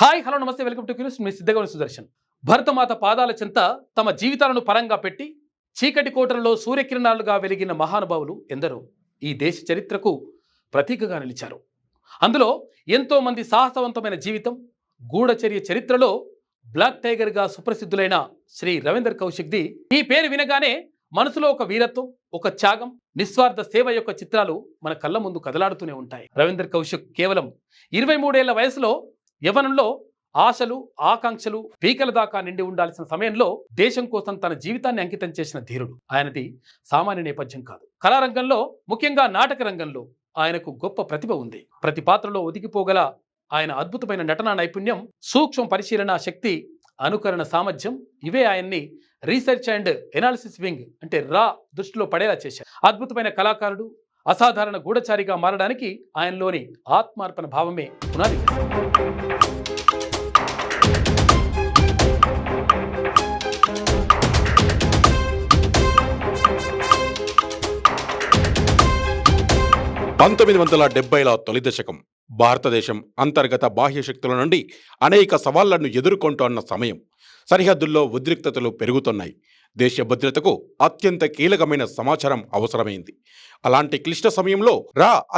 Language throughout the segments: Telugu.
హాయ్ హలో నమస్తే వెల్కమ్ టు క్యూస్ మీ సిద్ధగౌని సుదర్శన్. భరతమాత పాదాల చెంత తమ జీవితాలను పరంగా పెట్టి చీకటి కోటలలో సూర్యకిరణాలుగా వెలిగిన మహానుభావులు ఎందరో ఈ దేశ చరిత్రకు ప్రతీకగా నిలిచారు. అందులో ఎంతో మంది సాహసవంతమైన జీవితం, గూఢచర్య చరిత్రలో బ్లాక్ టైగర్గా సుప్రసిద్ధులైన శ్రీ రవీందర్ కౌశిక్ది ఈ పేరు వినగానే మనసులో ఒక వీరత్వం, ఒక త్యాగం, నిస్వార్థ సేవ యొక్క చిత్రాలు మన కళ్ళ ముందు కదలాడుతూనే ఉంటాయి. రవీందర్ కౌశిక్ కేవలం 23 ఏళ్ల వయసులో యవనంలో ఆశలు, ఆకాంక్షలు పీకల దాకా నిండి ఉండాల్సిన సమయంలో దేశం కోసం తన జీవితాన్ని అంకితం చేసిన ధీరుడు. ఆయనది సామాన్య నేపథ్యం కాదు. కళారంగంలో, ముఖ్యంగా నాటక రంగంలో ఆయనకు గొప్ప ప్రతిభ ఉంది. ప్రతి పాత్రలో ఒదిగిపోగల ఆయన అద్భుతమైన నటనా నైపుణ్యం, సూక్ష్మ పరిశీలన శక్తి, అనుకరణ సామర్థ్యం ఇవే ఆయన్ని రీసెర్చ్ అండ్ ఎనాలిసిస్ వింగ్ అంటే రా దృష్టిలో పడేలా చేశారు. అద్భుతమైన కళాకారుడు, అసాధారణ గూఢచారిగా మారడానికి ఆయనలోని ఆత్మార్పణ భావమే పునాది. 1970ల తొలి దశకం భారతదేశం అంతర్గత బాహ్య శక్తుల నుండి అనేక సవాళ్లను ఎదుర్కొంటోన్న సమయం. సరిహద్దుల్లో ఉద్రిక్తతలు పెరుగుతున్నాయి. దేశ భద్రతకు అత్యంత కీలకమైన సమాచారం అవసరమైంది. అలాంటి క్లిష్ట సమయంలో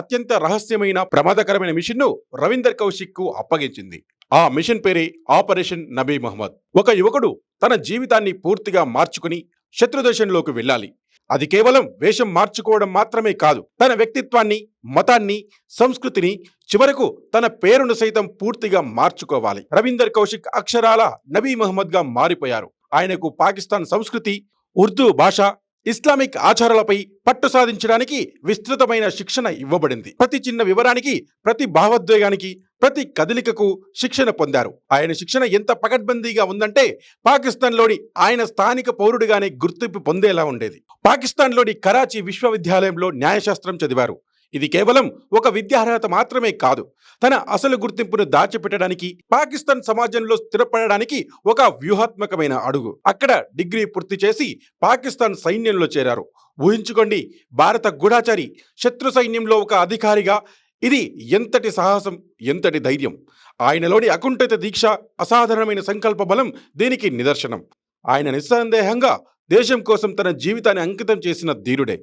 అత్యంత రహస్యమైన ప్రమాదకరమైన మిషన్ను రవీందర్ కౌశిక్కు అప్పగించింది. ఆ మిషన్ పేరే ఆపరేషన్ నబీ మహమ్మద్. ఒక యువకుడు తన జీవితాన్ని పూర్తిగా మార్చుకుని శత్రుదేశంలోకి వెళ్ళాలి. అది కేవలం వేషం మార్చుకోవడం మాత్రమే కాదు, తన వ్యక్తిత్వాన్ని, మతాన్ని, సంస్కృతిని, చివరకు తన పేరును సైతం పూర్తిగా మార్చుకోవాలి. రవీందర్ కౌశిక్ అక్షరాల నబీ మహమ్మద్ గా మారిపోయారు. ఆయనకు పాకిస్తాన్ సంస్కృతి, ఉర్దూ భాష, ఇస్లామిక్ ఆచారాలపై పట్టు సాధించడానికి విస్తృతమైన శిక్షణ ఇవ్వబడింది. ప్రతి చిన్న వివరానికి, ప్రతి భావోద్వేగానికి, ప్రతి కదలికకు శిక్షణ పొందారు. ఆయన శిక్షణ ఎంత పకడ్బందీగా ఉందంటే పాకిస్తాన్లోని ఆయన స్థానిక పౌరుడిగానే గుర్తింపు పొందేలా ఉండేది. పాకిస్తాన్లోని కరాచీ విశ్వవిద్యాలయంలో న్యాయశాస్త్రం చదివారు. ఇది కేవలం ఒక విద్యార్హత మాత్రమే కాదు, తన అసలు గుర్తింపును దాచిపెట్టడానికి, పాకిస్తాన్ సమాజంలో స్థిరపడడానికి ఒక వ్యూహాత్మకమైన అడుగు. అక్కడ డిగ్రీ పూర్తి చేసి పాకిస్తాన్ సైన్యంలో చేరారు. ఊహించుకోండి, భారత గూఢాచారి శత్రు సైన్యంలో ఒక అధికారిగా. ఇది ఎంతటి సాహసం, ఎంతటి ధైర్యం! ఆయనలోని అకుంఠిత దీక్ష, అసాధారణమైన సంకల్ప బలం దీనికి నిదర్శనం. ఆయన నిస్సందేహంగా దేశం కోసం తన జీవితాన్ని అంకితం చేసిన ధీరుడే.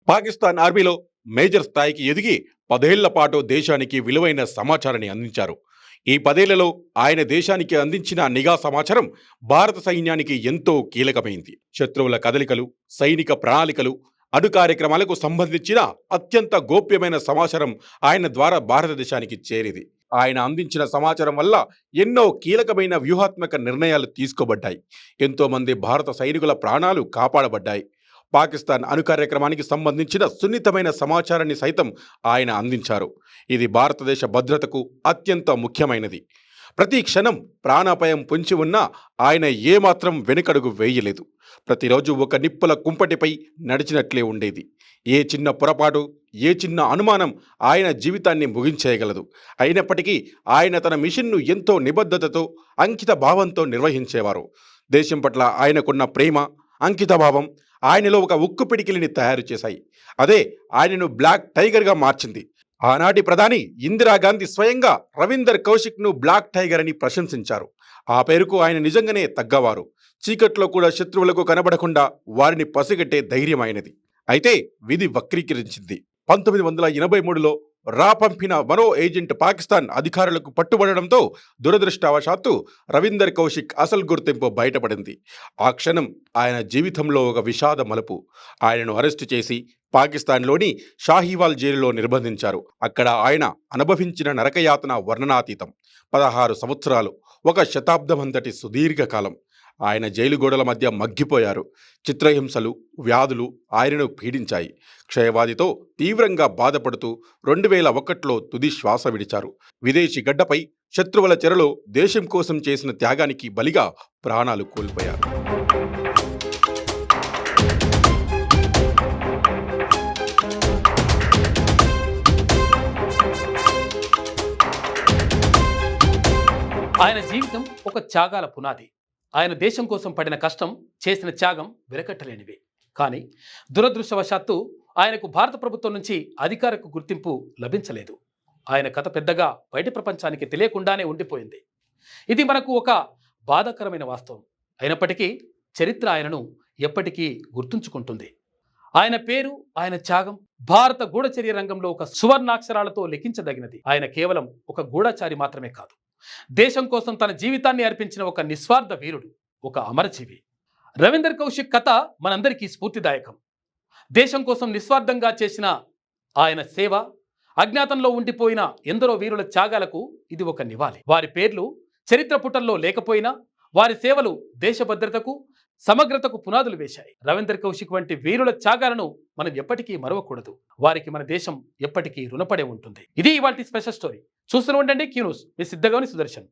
పాకిస్తాన్ ఆర్మీలో మేజర్ స్థాయికి ఎదిగి 10 ఏళ్ల పాటు దేశానికి విలువైన సమాచారాన్ని అందించారు. ఈ 10 ఏళ్లలో ఆయన దేశానికి అందించిన నిఘా సమాచారం భారత సైన్యానికి ఎంతో కీలకమైంది. శత్రువుల కదలికలు, సైనిక ప్రణాళికలు, అణు కార్యక్రమాలకు సంబంధించిన అత్యంత గోప్యమైన సమాచారం ఆయన ద్వారా భారతదేశానికి చేరేది. ఆయన అందించిన సమాచారం వల్ల ఎన్నో కీలకమైన వ్యూహాత్మక నిర్ణయాలు తీసుకోబడ్డాయి. ఎంతోమంది భారత సైనికుల ప్రాణాలు కాపాడబడ్డాయి. పాకిస్తాన్ అణు కార్యక్రమానికి సంబంధించిన సున్నితమైన సమాచారాన్ని సైతం ఆయన అందించారు. ఇది భారతదేశ భద్రతకు అత్యంత ముఖ్యమైనది. ప్రతి క్షణం ప్రాణాపాయం పొంచి ఉన్నా ఆయన ఏమాత్రం వెనుకడుగు వేయలేదు. ప్రతిరోజు ఒక నిప్పుల కుంపటిపై నడిచినట్లే ఉండేది. ఏ చిన్న పొరపాటు, ఏ చిన్న అనుమానం ఆయన జీవితాన్ని ముగించేయగలదు. అయినప్పటికీ ఆయన తన మిషన్ను ఎంతో నిబద్ధతతో, అంకిత భావంతో నిర్వహించేవారు. దేశం పట్ల ఆయనకున్న ప్రేమ, అంకితభావం ఆయనలో ఒక ఉక్కు పిడికిలిని తయారు చేశాయి. అదే ఆయనను బ్లాక్ టైగర్గా మార్చింది. ఆనాటి ప్రధాని ఇందిరాగాంధీ స్వయంగా రవీందర్ కౌశిక్ను బ్లాక్ టైగర్ అని ప్రశంసించారు. ఆ పేరుకు ఆయన నిజంగానే తగ్గవారు. చీకట్లో కూడా శత్రువులకు కనబడకుండా వారిని పసిగట్టే ధైర్యం ఆయనది. అయితే విధి వక్రీకరించింది. 1983లో పంపిన మరో ఏజెంట్ పాకిస్తాన్ అధికారులకు పట్టుబడడంతో దురదృష్టవశాత్తు రవీందర్ కౌశిక్ అసలు గుర్తింపు బయటపడింది. ఆ క్షణం ఆయన జీవితంలో ఒక విషాద మలుపు. ఆయనను అరెస్టు చేసి పాకిస్తాన్లోని షాహీవాల్ జైలులో నిర్బంధించారు. అక్కడ ఆయన అనుభవించిన నరకయాతన వర్ణనాతీతం. 16 సంవత్సరాలు, ఒక శతాబ్దమంతటి సుదీర్ఘకాలం ఆయన జైలు గోడల మధ్య మగ్గిపోయారు. చిత్రహింసలు, వ్యాధులు ఆయనను పీడించాయి. క్షయవాదితో తీవ్రంగా బాధపడుతూ 2001లో తుది శ్వాస విడిచారు. విదేశీ గడ్డపై శత్రువుల చెరలో దేశం కోసం చేసిన త్యాగానికి బలిగా ప్రాణాలు కోల్పోయారు. ఆయన జీవితం ఒక త్యాగాల పునాది. ఆయన దేశం కోసం పడిన కష్టం, చేసిన త్యాగం వెలకట్టలేనివి. కానీ దురదృష్టవశాత్తు ఆయనకు భారత ప్రభుత్వం నుంచి అధికారిక గుర్తింపు లభించలేదు. ఆయన కథ పెద్దగా బయటి ప్రపంచానికి తెలియకుండానే ఉండిపోయింది. ఇది మనకు ఒక బాధాకరమైన వాస్తవం. అయినప్పటికీ చరిత్ర ఆయనను ఎప్పటికీ గుర్తుంచుకుంటుంది. ఆయన పేరు, ఆయన త్యాగం భారత గూఢచర్య రంగంలో ఒక సువర్ణాక్షరాలతో లిఖించదగినది. ఆయన కేవలం ఒక గూఢచారి మాత్రమే కాదు, దేశం కోసం తన జీవితాన్ని అర్పించిన ఒక నిస్వార్థ వీరుడు, ఒక అమరజీవి. రవీందర్ కౌశిక్ కథ మనందరికీ స్ఫూర్తిదాయకం. దేశం కోసం నిస్వార్థంగా చేసిన ఆయన సేవ, అజ్ఞాతంలో ఉండిపోయిన ఎందరో వీరుల త్యాగాలకు ఇది ఒక నివాళి. వారి పేర్లు చరిత్ర పుటల్లో లేకపోయినా వారి సేవలు దేశ భద్రతకు, సమగ్రతకు పునాదులు వేశాయి. రవీందర్ కౌశిక్ వంటి వీరుల త్యాగాలను మనం ఎప్పటికీ మరవకూడదు. వారికి మన దేశం ఎప్పటికీ రుణపడే ఉంటుంది. ఇది ఇవాల్టి స్పెషల్ స్టోరీ. చూస్తూనే ఉండండి క్యూ న్యూస్. మీ సిద్ధగౌని సుదర్శన్.